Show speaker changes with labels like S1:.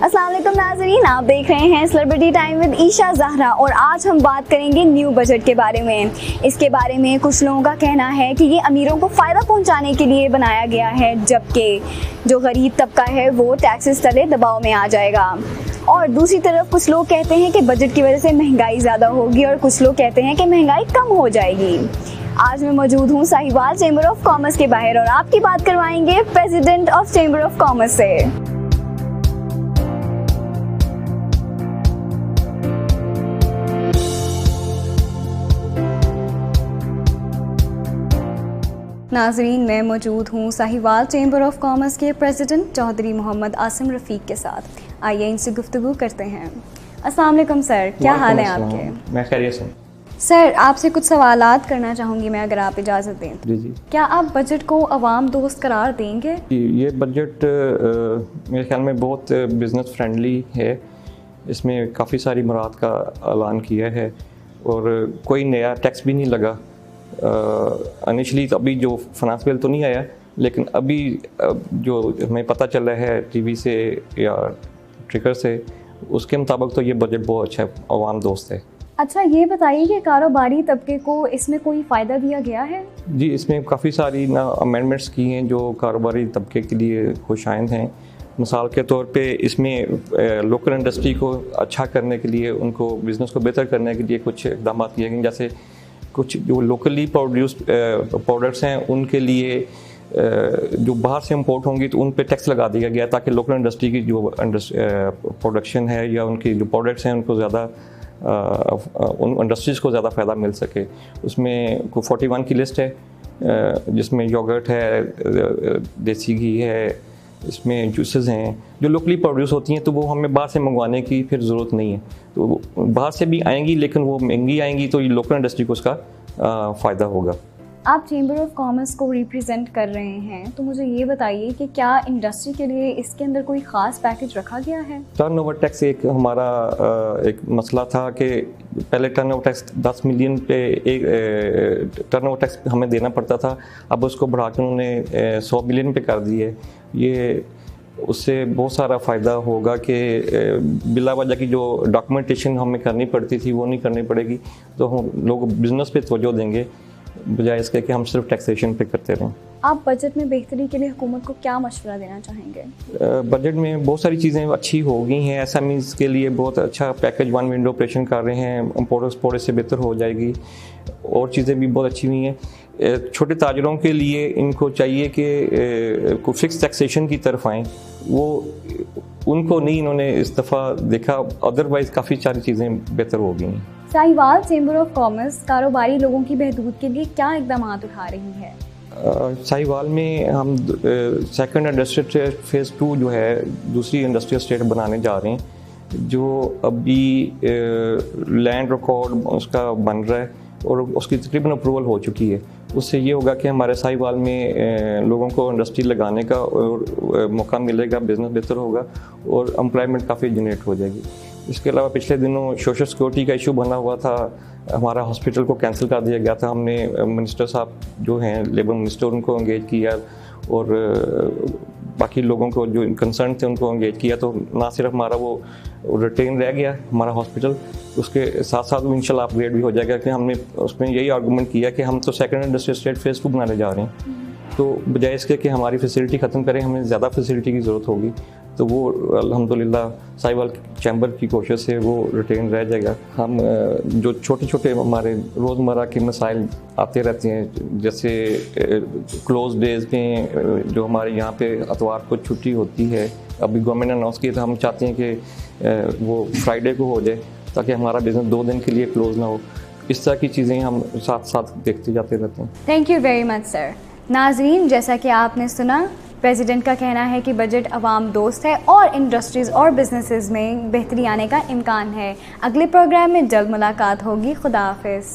S1: अस्सलाम वालेकुम नाज़रीन, आप देख रहे हैं celebrity time with Isha Zahra और आज हम बात करेंगे न्यू बजट के बारे में। इसके बारे में कुछ लोगों का कहना है कि ये अमीरों को फ़ायदा पहुंचाने के लिए बनाया गया है, जबकि जो गरीब तबका है वो टैक्सेस तले दबाव में आ जाएगा। और दूसरी तरफ कुछ लोग कहते हैं कि बजट की वजह से महंगाई ज़्यादा होगी और कुछ लोग कहते हैं कि महंगाई कम हो जाएगी। आज मैं मौजूद हूँ साहिवाल चैम्बर ऑफ कॉमर्स के बाहर और आपकी बात करवाएंगे president of chamber of commerce से। नाज़रीन, मैं मौजूद हूँ साहिवाल चैम्बर ऑफ कॉमर्स के प्रेसिडेंट चौधरी मोहम्मद आसिम रफ़ीक के साथ। आइए इनसे गुफ्तगू करते हैं। अस्सलाम वालेकुम सर, क्या हाल है आपके?
S2: मैं खैरियत हूँ
S1: सर, आपसे कुछ सवालात करना चाहूँगी मैं, अगर आप इजाज़त दें।
S2: जी। क्या
S1: आप बजट को अवाम दोस्त करार देंगे?
S2: ये बजट मेरे ख्याल में बहुत बिज़नेस फ्रेंडली है। इसमें काफ़ी सारी मुराद का ऐलान किया है और कोई नया टैक्स भी नहीं लगा। इनिशली अभी जो फाइनेंस बिल तो नहीं आया, लेकिन अभी जो हमें पता चला है टीवी से या ट्रिकर से, उसके मुताबिक तो ये बजट बहुत अच्छा अवाम दोस्त है।
S1: अच्छा, ये बताइए कि कारोबारी तबके को इसमें कोई फ़ायदा दिया गया है?
S2: जी, इसमें काफ़ी सारी अमेंडमेंट्स की हैं जो कारोबारी तबके के लिए खुशाइंद हैं। मिसाल के तौर पे इसमें लोकल इंडस्ट्री को अच्छा करने के लिए, उनको बिज़नेस को बेहतर करने के लिए कुछ इक़दाम किए गए, जैसे कुछ जो लोकली प्रोड्यूस प्रोडक्ट्स हैं उनके लिए जो बाहर से इंपोर्ट होंगी तो उन पे टैक्स लगा दिया गया ताकि लोकल इंडस्ट्री की जो प्रोडक्शन है या उनकी जो प्रोडक्ट्स हैं उनको ज़्यादा उन इंडस्ट्रीज़ को ज़्यादा फ़ायदा मिल सके। उसमें 41 की लिस्ट है जिसमें योगर्ट है, देसी घी है, इसमें जूसेस हैं जो लोकली प्रोड्यूस होती हैं, तो वो हमें बाहर से मंगवाने की फिर ज़रूरत नहीं है। तो बाहर से भी आएंगी लेकिन वो महंगी आएंगी, तो ये लोकल इंडस्ट्री को उसका फ़ायदा होगा।
S1: आप चैम्बर ऑफ कॉमर्स को रिप्रेजेंट कर रहे हैं, तो मुझे ये बताइए कि क्या इंडस्ट्री के लिए इसके अंदर कोई ख़ास पैकेज रखा गया है?
S2: टर्नओवर टैक्स एक हमारा एक मसला था कि पहले टर्नओवर टैक्स 10 मिलियन पे एक टर्नओवर टैक्स हमें देना पड़ता था। अब उसको बढ़ा के उन्होंने 100 मिलियन पे कर दी है। ये उससे बहुत सारा फ़ायदा होगा कि बिला वजह की जो डॉक्यूमेंटेशन हमें करनी पड़ती थी वो नहीं करनी पड़ेगी, तो हम लोग बिज़नेस पे तवज्जो देंगे बजाय इसके कि हम सिर्फ टैक्सेशन पे करते रहें।
S1: आप बजट में बेहतरी के लिए हुकूमत को क्या मशवरा देना चाहेंगे?
S2: बजट में बहुत सारी चीज़ें अच्छी हो गई हैं। एसएमईज़ के लिए बहुत अच्छा पैकेज 1 विंडो ऑपरेशन कर रहे हैं, इम्पोर्ट से बेहतर हो जाएगी। और चीज़ें भी बहुत अच्छी हुई हैं। छोटे ताजरों के लिए इनको चाहिए कि कोई फिक्स टैक्सेशन की तरफ आएँ, वो उनको नहीं इन्होंने इस दफ़ा देखा, अदरवाइज़ काफ़ी सारी चीज़ें बेहतर हो गई हैं।
S1: साहिवाल चैम्बर ऑफ कॉमर्स कारोबारी लोगों की बहबूद के लिए क्या इक़दाम उठा रही है?
S2: साहिवाल में हम सेकंड इंडस्ट्रियल फेज़ 2 जो है, दूसरी इंडस्ट्रियल स्टेट बनाने जा रहे हैं, जो अभी लैंड रिकॉर्ड उसका बन रहा है और उसकी तकरीबन अप्रूवल हो चुकी है। उससे ये होगा कि हमारे साहिवाल में लोगों को इंडस्ट्री लगाने का और मौका मिलेगा, बिज़नेस बेहतर होगा और एम्प्लॉयमेंट काफ़ी जनरेट हो जाएगी। इसके अलावा पिछले दिनों सोशल सिक्योरिटी का इशू बना हुआ था, हमारा हॉस्पिटल को कैंसिल कर दिया गया था। हमने मिनिस्टर साहब जो हैं, लेबर मिनिस्टर, उनको एंगेज किया और बाकी लोगों को जो कंसर्न थे उनको एंगेज किया, तो ना सिर्फ हमारा वो रिटेन रह गया हमारा हॉस्पिटल, उसके साथ साथ वो इंशाल्लाह अपग्रेड भी हो जाएगा। कि हमने उसमें यही आर्गूमेंट किया कि हम तो सेकंड इंडस्ट्रियल स्टेट फेज़ 2 बनाने जा रहे हैं, तो बजाय इसके कि हमारी फैसिलिटी ख़त्म करें, हमें ज़्यादा फैसिलिटी की ज़रूरत होगी, तो वो अल्हम्दुलिल्लाह साहिवाल चैम्बर की कोशिश से वो रिटेन रह जाएगा। हम जो छोटे छोटे हमारे रोज़मर्रा के मसाइल आते रहते हैं, जैसे क्लोज डेज़ में जो हमारे यहाँ पे इतवार को छुट्टी होती है, अभी गवर्नमेंट ने अनाउंस किया था, हम चाहते हैं कि वो फ्राइडे को हो जाए ताकि हमारा बिज़नेस 2 दिन के लिए क्लोज ना हो। इस तरह की चीज़ें हम साथ साथ देखते जाते रहते हैं।
S1: Thank you very much sir. नाज़रीन, जैसा कि आपने सुना, प्रेसिडेंट का कहना है कि बजट अवाम दोस्त है और इंडस्ट्रीज़ और बिजनेसेस में बेहतरी आने का इम्कान है। अगले प्रोग्राम में जल्द मुलाकात होगी। खुदा हाफिज़।